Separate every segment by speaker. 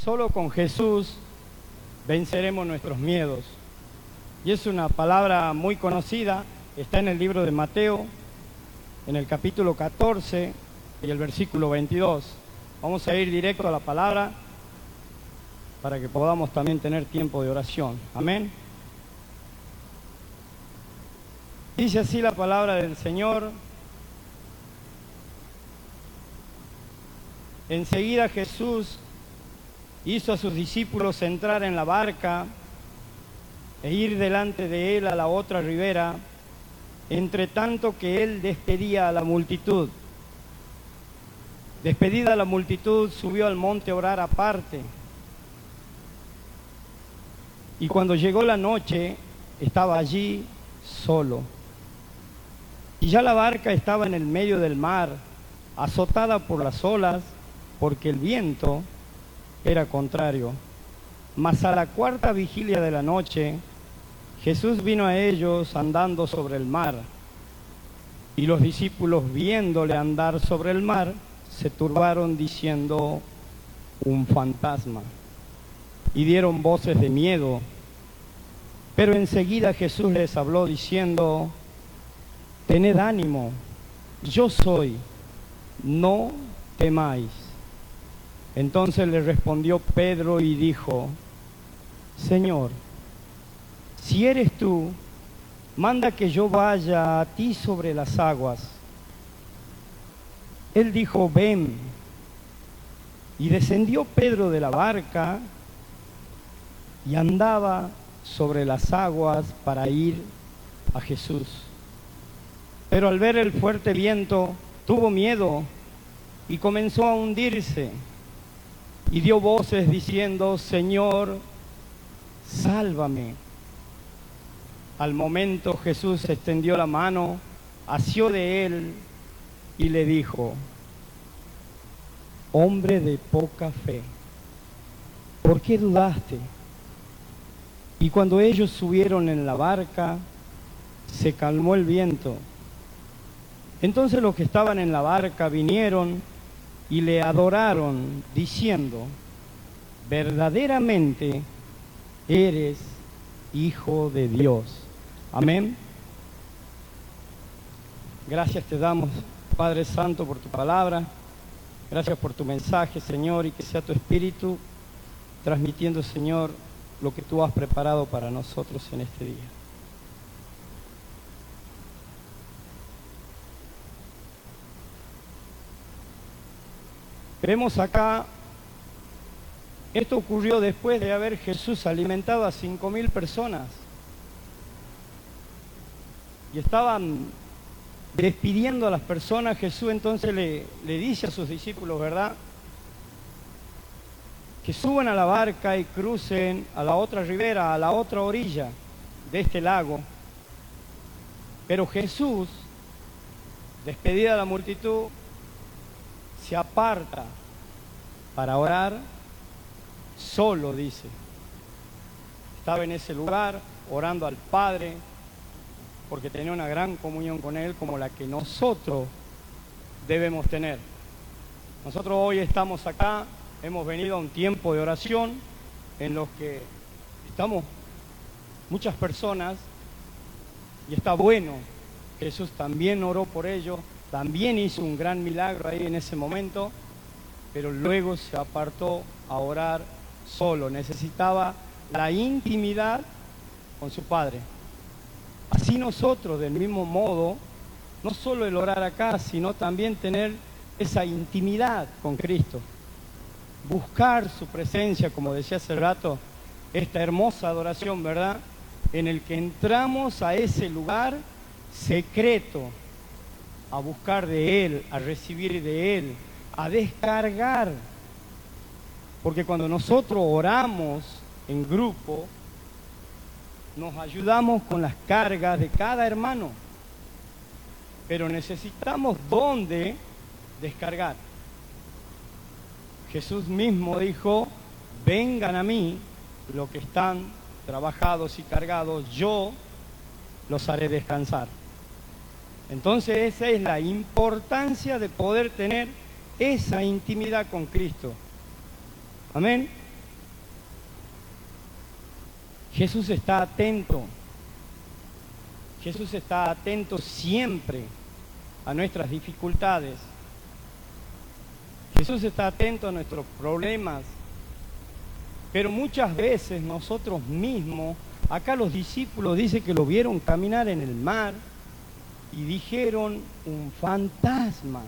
Speaker 1: solo con Jesús venceremos nuestros miedos. Y es una palabra muy conocida, está en el libro de Mateo, en el capítulo 14 y el versículo 22. Vamos a ir directo a la palabra para que podamos también tener tiempo de oración. Amén. Dice así la palabra del Señor. Enseguida Jesús hizo a sus discípulos entrar en la barca e ir delante de él a la otra ribera, entre tanto que él despedía a la multitud. Despedida la multitud, subió al monte a orar aparte. Y cuando llegó la noche, estaba allí solo. Y ya la barca estaba en el medio del mar, azotada por las olas, porque el viento era contrario. Mas a la cuarta vigilia de la noche, Jesús vino a ellos andando sobre el mar. Y los discípulos, viéndole andar sobre el mar, se turbaron diciendo: un fantasma. Y dieron voces de miedo. Pero enseguida Jesús les habló diciendo: tened ánimo, yo soy, no temáis. Entonces le respondió Pedro y dijo: Señor, si eres tú, manda que yo vaya a ti sobre las aguas. Él dijo: ven. Y descendió Pedro de la barca y andaba sobre las aguas para ir a Jesús. Pero al ver el fuerte viento, tuvo miedo y comenzó a hundirse. Y dio voces diciendo: Señor, sálvame. Al momento Jesús extendió la mano, asió de él y le dijo: hombre de poca fe, ¿por qué dudaste? Y cuando ellos subieron en la barca, se calmó el viento. Entonces los que estaban en la barca vinieron y le adoraron, diciendo: verdaderamente eres Hijo de Dios. Amén. Gracias te damos, Padre Santo, por tu palabra. Gracias por tu mensaje, Señor, y que sea tu Espíritu transmitiendo, Señor, lo que tú has preparado para nosotros en este día. Vemos acá, esto ocurrió después de haber Jesús alimentado a 5.000 personas. Y estaban despidiendo a las personas. Jesús entonces le dice a sus discípulos, ¿verdad?, que suban a la barca y crucen a la otra ribera, a la otra orilla de este lago. Pero Jesús, despedida la multitud, se aparta para orar solo, dice. Estaba en ese lugar orando al Padre, porque tenía una gran comunión con Él, como la que nosotros debemos tener. Nosotros hoy estamos acá, hemos venido a un tiempo de oración en los que estamos muchas personas, y está bueno. Jesús también oró por ellos, también hizo un gran milagro ahí en ese momento, pero luego se apartó a orar solo. Necesitaba la intimidad con su Padre. Así nosotros, del mismo modo, no solo el orar acá, sino también tener esa intimidad con Cristo. Buscar su presencia, como decía hace rato, esta hermosa adoración, ¿verdad?, en el que entramos a ese lugar secreto, a buscar de Él, a recibir de Él, a descargar. Porque cuando nosotros oramos en grupo, nos ayudamos con las cargas de cada hermano, pero necesitamos dónde descargar. Jesús mismo dijo: vengan a mí los que están trabajados y cargados, yo los haré descansar. Entonces esa es la importancia de poder tener esa intimidad con Cristo. Amén. Jesús está atento. Jesús está atento siempre a nuestras dificultades. Jesús está atento a nuestros problemas. Pero muchas veces nosotros mismos, acá los discípulos dicen que lo vieron caminar en el mar y dijeron un fantasma.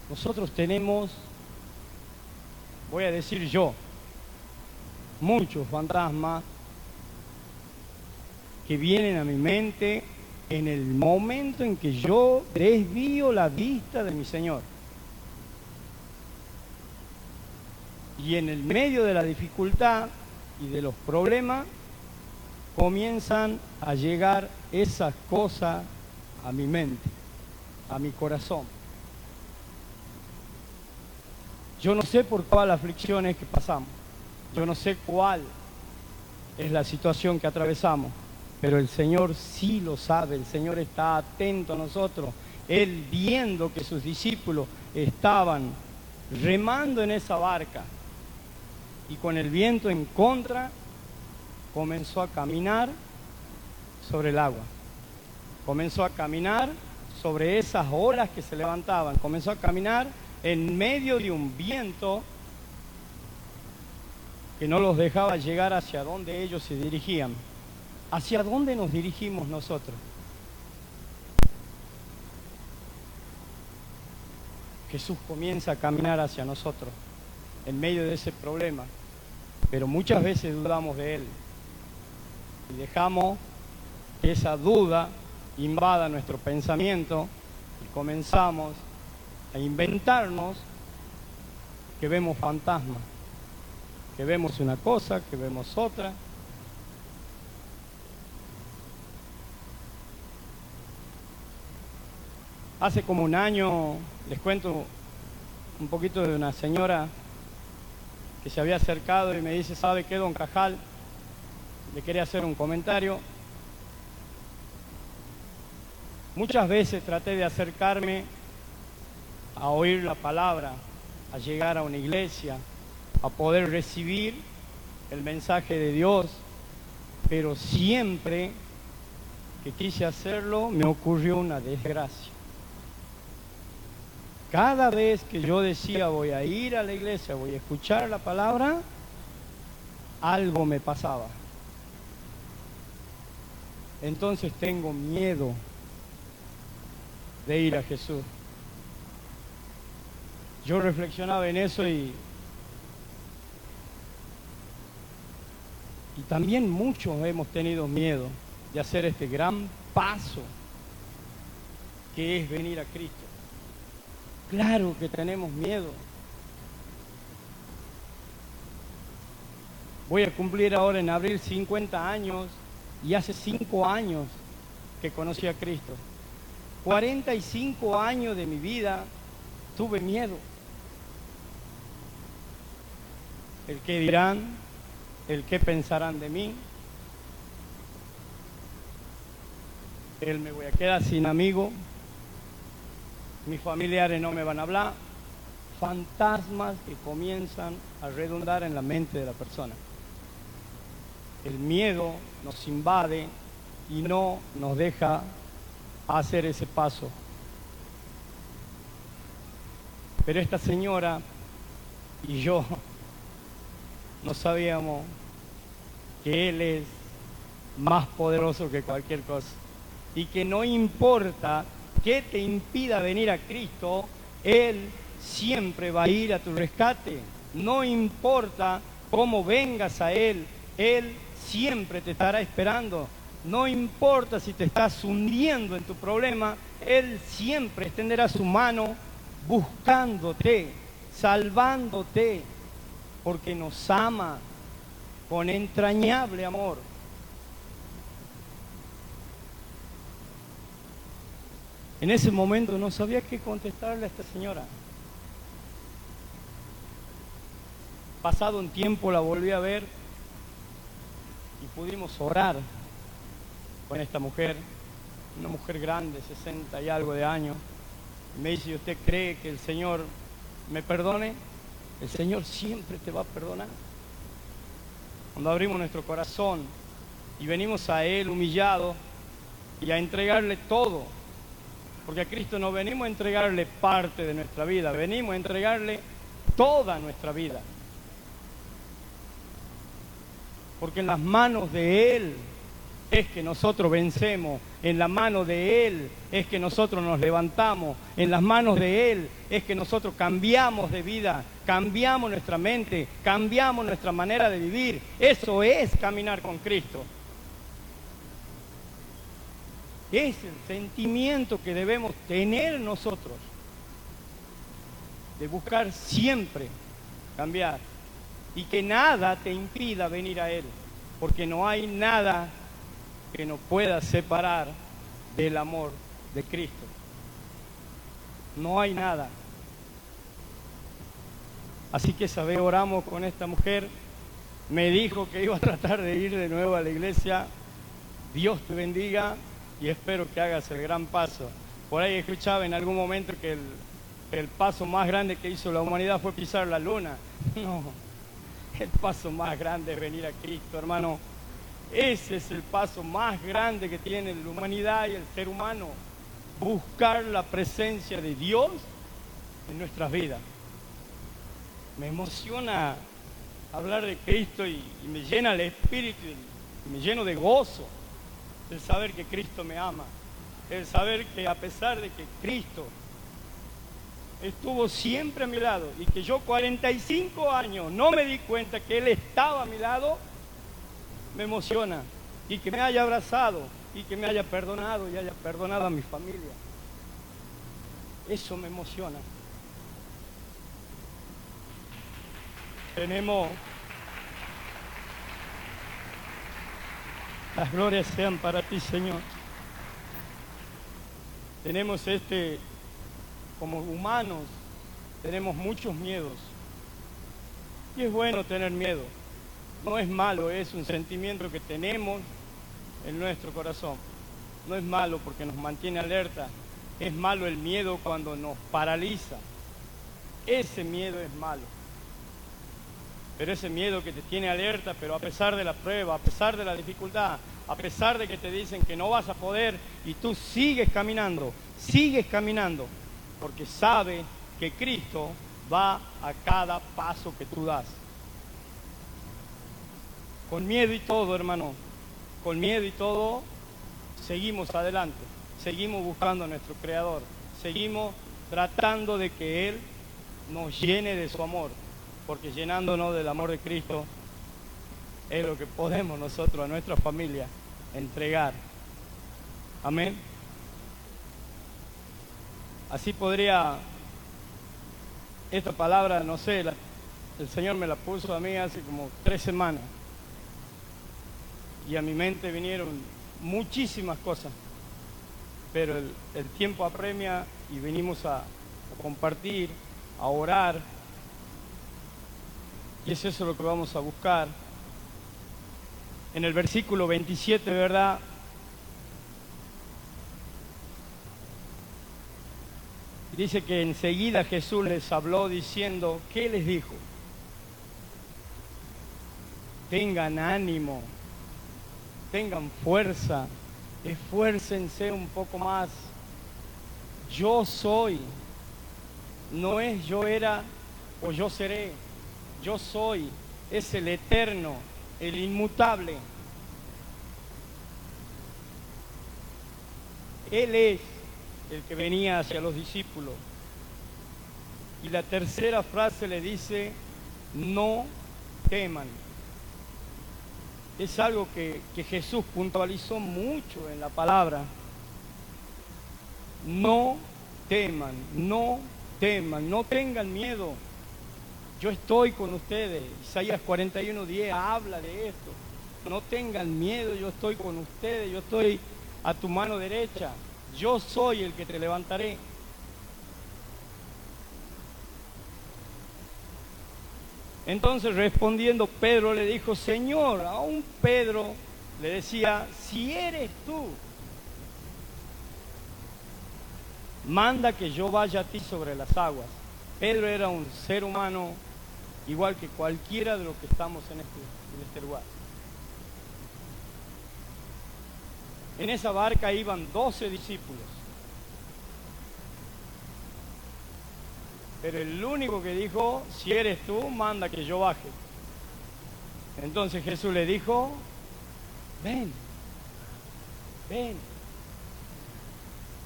Speaker 1: Nosotros tenemos, voy a decir yo, muchos fantasmas que vienen a mi mente en el momento en que yo desvío la vista de mi Señor. Y en el medio de la dificultad y de los problemas comienzan a llegar esas cosas a mi mente, a mi corazón. Yo no sé por cuál aflicciones que pasamos, yo no sé cuál es la situación que atravesamos, pero el Señor sí lo sabe, el Señor está atento a nosotros. Él, viendo que sus discípulos estaban remando en esa barca y con el viento en contra, comenzó a caminar sobre el agua, comenzó a caminar sobre esas olas que se levantaban, comenzó a caminar en medio de un viento que no los dejaba llegar hacia donde ellos se dirigían. ¿Hacia dónde nos dirigimos nosotros? Jesús comienza a caminar hacia nosotros en medio de ese problema, pero muchas veces dudamos de Él y dejamos que esa duda invada nuestro pensamiento y comenzamos a inventarnos que vemos fantasmas, que vemos una cosa, que vemos otra. Hace como un año, les cuento un poquito de una señora que se había acercado y me dice, ¿sabe qué, don Cajal? Le quería hacer un comentario. Muchas veces traté de acercarme a oír la palabra, a llegar a una iglesia, a poder recibir el mensaje de Dios, pero siempre que quise hacerlo me ocurrió una desgracia. Cada vez que yo decía voy a ir a la iglesia, voy a escuchar la palabra, algo me pasaba. Entonces tengo miedo de ir a Jesús. Yo reflexionaba en eso y también muchos hemos tenido miedo de hacer este gran paso que es venir a Cristo. Claro que tenemos miedo. Voy a cumplir ahora en abril 50 años y hace 5 años que conocí a Cristo. 45 años de mi vida tuve miedo. El qué dirán, el qué pensarán de mí. El me voy a quedar sin amigo. Mis familiares no me van a hablar. Fantasmas que comienzan a redundar en la mente de la persona. El miedo nos invade y no nos deja hacer ese paso. Pero esta señora y yo no sabíamos que Él es más poderoso que cualquier cosa y que no importa qué te impida venir a Cristo, Él siempre va a ir a tu rescate. No importa cómo vengas a Él, Él siempre te estará esperando. No importa si te estás hundiendo en tu problema, Él siempre extenderá su mano buscándote, salvándote, porque nos ama con entrañable amor. En ese momento no sabía qué contestarle a esta señora. Pasado un tiempo la volví a ver y pudimos orar con esta mujer, una mujer grande, 60 y algo de años. Y me dice, ¿usted cree que el Señor me perdone? El Señor siempre te va a perdonar. Cuando abrimos nuestro corazón y venimos a Él humillados y a entregarle todo, porque a Cristo no venimos a entregarle parte de nuestra vida, venimos a entregarle toda nuestra vida. Porque en las manos de Él es que nosotros vencemos, en la mano de Él es que nosotros nos levantamos, en las manos de Él es que nosotros cambiamos de vida, cambiamos nuestra mente, cambiamos nuestra manera de vivir. Eso es caminar con Cristo. Es el sentimiento que debemos tener nosotros, de buscar siempre cambiar y que nada te impida venir a Él, porque no hay nada que nos pueda separar del amor de Cristo. No hay nada. Así que esa vez oramos con esta mujer, me dijo que iba a tratar de ir de nuevo a la iglesia. Dios te bendiga y espero que hagas el gran paso. Por ahí escuchaba en algún momento que el paso más grande que hizo la humanidad fue pisar la luna. No, el paso más grande es venir a Cristo, hermano. Ese es el paso más grande que tiene la humanidad y el ser humano. Buscar la presencia de Dios en nuestras vidas. Me emociona hablar de Cristo y me llena el espíritu y me lleno de gozo. El saber que Cristo me ama. El saber que a pesar de que Cristo estuvo siempre a mi lado y que yo 45 años no me di cuenta que Él estaba a mi lado, me emociona. Y que me haya abrazado y que me haya perdonado y haya perdonado a mi familia. Eso me emociona. Tenemos... Las glorias sean para ti, Señor. Tenemos como humanos, tenemos muchos miedos. Y es bueno tener miedo. No es malo, es un sentimiento que tenemos en nuestro corazón. No es malo porque nos mantiene alerta. Es malo el miedo cuando nos paraliza. Ese miedo es malo. Pero ese miedo que te tiene alerta, pero a pesar de la prueba, a pesar de la dificultad, a pesar de que te dicen que no vas a poder y tú sigues caminando, porque sabes que Cristo va a cada paso que tú das. Con miedo y todo, hermano, con miedo y todo, seguimos adelante, seguimos buscando a nuestro Creador, seguimos tratando de que Él nos llene de su amor. Porque llenándonos del amor de Cristo es lo que podemos nosotros a nuestra familia entregar. Amén. Así podría, esta palabra, no sé, el Señor me la puso a mí hace como 3 semanas. Y a mi mente vinieron muchísimas cosas. Pero el tiempo apremia y venimos a compartir, a orar. Y es eso lo que vamos a buscar. En el versículo 27, ¿verdad? Dice que enseguida Jesús les habló diciendo, ¿qué les dijo? Tengan ánimo, tengan fuerza, esfuércense un poco más. Yo soy, no es yo era o yo seré. Yo soy, es el eterno, el inmutable. Él es el que venía hacia los discípulos. Y la tercera frase le dice, no teman. Es algo que Jesús puntualizó mucho en la palabra. No teman, no teman, no tengan miedo. Yo estoy con ustedes. Isaías 41:10 habla de esto. No tengan miedo, yo estoy con ustedes, yo estoy a tu mano derecha. Yo soy el que te levantaré. Entonces respondiendo Pedro le dijo, Señor, aún Pedro le decía, si eres tú, manda que yo vaya a ti sobre las aguas. Pedro era un ser humano igual que cualquiera de los que estamos en este lugar. En esa barca iban 12 discípulos, pero el único que dijo, si eres tú, manda que yo baje. Entonces Jesús le dijo, ven, ven.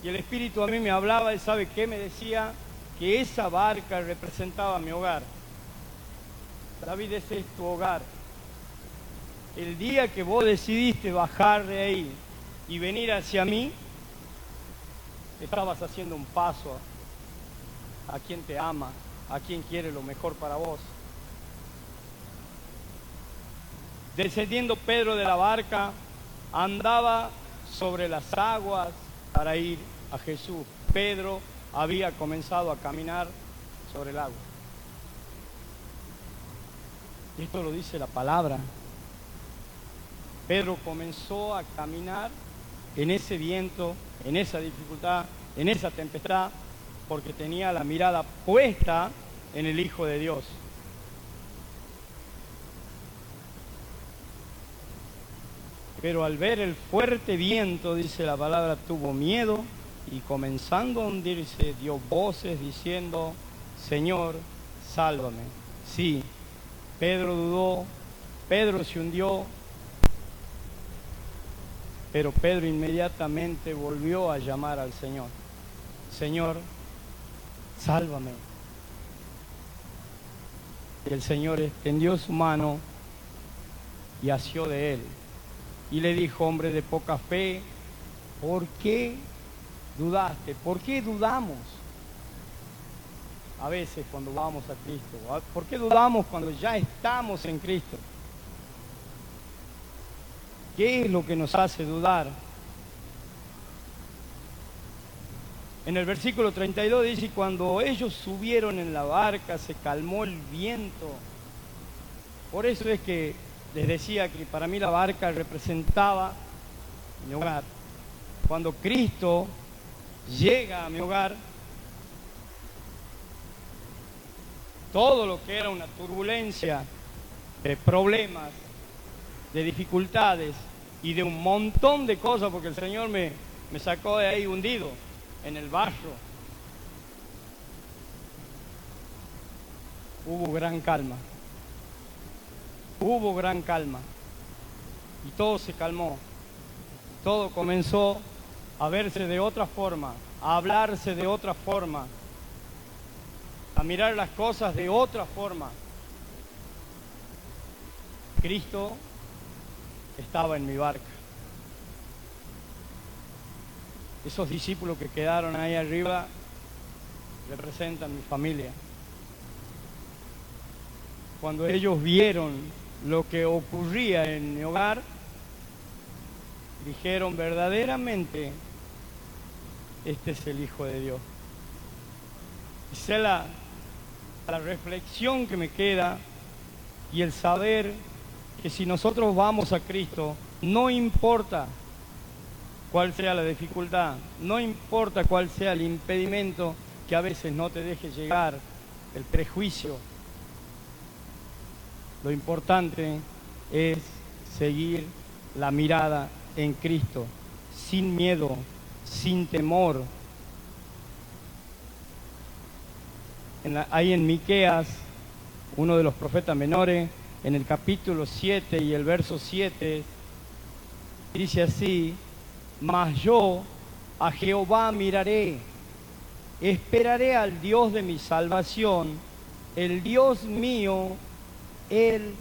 Speaker 1: Y el Espíritu a mí me hablaba y ¿sabe qué? Me decía que esa barca representaba mi hogar. David, ese es tu hogar. El día que vos decidiste bajar de ahí y venir hacia mí, estabas haciendo un paso a quien te ama, a quien quiere lo mejor para vos. Descendiendo Pedro de la barca, andaba sobre las aguas para ir a Jesús. Pedro había comenzado a caminar sobre el agua. Y esto lo dice la palabra. Pedro comenzó a caminar en ese viento, en esa dificultad, en esa tempestad, porque tenía la mirada puesta en el Hijo de Dios. Pero al ver el fuerte viento, dice la palabra, tuvo miedo y comenzando a hundirse, dio voces diciendo, Señor, sálvame. Sí, Pedro dudó, Pedro se hundió, pero Pedro inmediatamente volvió a llamar al Señor. Señor, sálvame. Y el Señor extendió su mano y asió de él. Y le dijo, hombre de poca fe, ¿por qué dudaste? ¿Por qué dudamos? A veces cuando vamos a Cristo. ¿Por qué dudamos cuando ya estamos en Cristo? ¿Qué es lo que nos hace dudar? En el versículo 32 dice, cuando ellos subieron en la barca se calmó el viento. Por eso es que les decía que para mí la barca representaba mi hogar. Cuando Cristo llega a mi hogar, todo lo que era una turbulencia de problemas, de dificultades y de un montón de cosas, porque el Señor me sacó de ahí hundido en el barro, hubo gran calma. Hubo gran calma y todo se calmó, todo comenzó a verse de otra forma, a hablarse de otra forma, a mirar las cosas de otra forma. Cristo estaba en mi barca. Esos discípulos que quedaron ahí arriba representan mi familia. Cuando ellos vieron lo que ocurría en mi hogar, dijeron verdaderamente, este es el Hijo de Dios. Esa es la reflexión que me queda y el saber que si nosotros vamos a Cristo, no importa cuál sea la dificultad, no importa cuál sea el impedimento que a veces no te deje llegar, el prejuicio. Lo importante es seguir la mirada en Cristo, sin miedo, sin temor. Ahí en Miqueas, uno de los profetas menores, en el capítulo 7 y el verso 7, dice así, mas yo a Jehová miraré, esperaré al Dios de mi salvación, el Dios mío, Él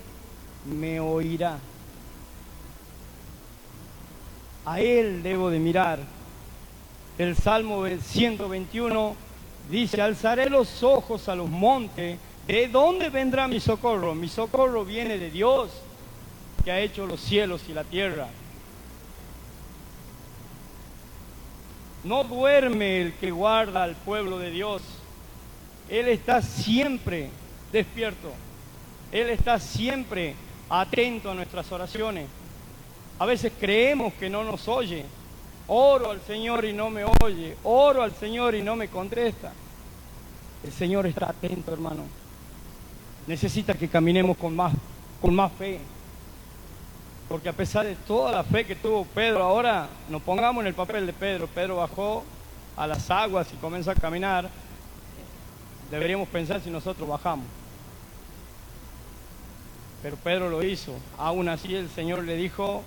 Speaker 1: me oirá. A Él debo de mirar. El Salmo 121 dice, alzaré los ojos a los montes, ¿de dónde vendrá mi socorro? Mi socorro viene de Dios, que ha hecho los cielos y la tierra. No duerme el que guarda al pueblo de Dios. Él está siempre despierto. Él está siempre atento a nuestras oraciones. A veces creemos que no nos oye. Oro al Señor y no me oye. Oro al Señor y no me contesta. El Señor está atento, hermano. necesita que caminemos con más fe. Porque a pesar de toda la fe que tuvo Pedro, ahora nos pongamos en el papel de Pedro. Pedro bajó a las aguas y comenzó a caminar. Deberíamos pensar si nosotros bajamos. Pero Pedro lo hizo. Aún así el Señor le dijo: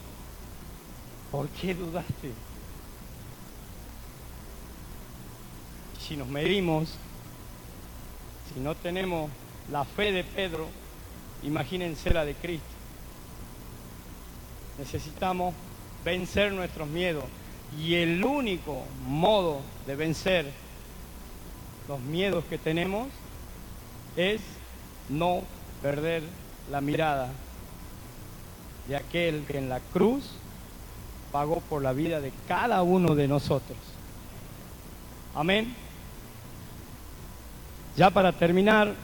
Speaker 1: ¿por qué dudaste? Si nos medimos, si no tenemos la fe de Pedro, imagínense la de Cristo. Necesitamos vencer nuestros miedos. Y el único modo de vencer los miedos que tenemos es no perder la mirada de aquel que en la cruz pagó por la vida de cada uno de nosotros. Amén. Ya para terminar,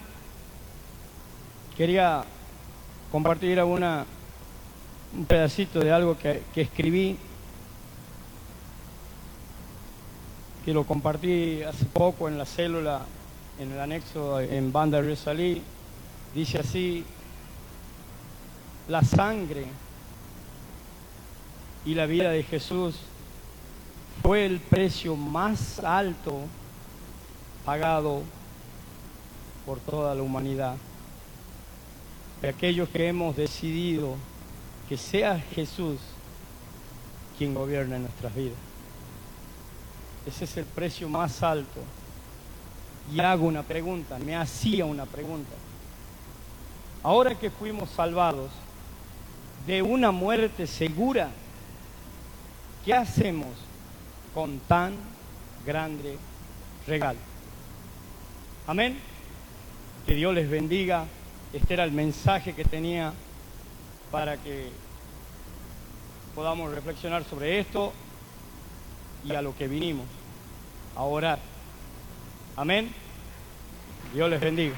Speaker 1: quería compartir un pedacito de algo que escribí, que lo compartí hace poco en la célula, en el anexo en Banda Río Salí. Dice así: la sangre y la vida de Jesús fue el precio más alto pagado por toda la humanidad. De aquellos que hemos decidido que sea Jesús quien gobierna en nuestras vidas. Ese es el precio más alto. Y hago una pregunta, me hacía una pregunta. Ahora que fuimos salvados de una muerte segura, ¿qué hacemos con tan grande regalo? Amén. Que Dios les bendiga. Este era el mensaje que tenía para que podamos reflexionar sobre esto y a lo que vinimos, a orar. Amén. Dios les bendiga.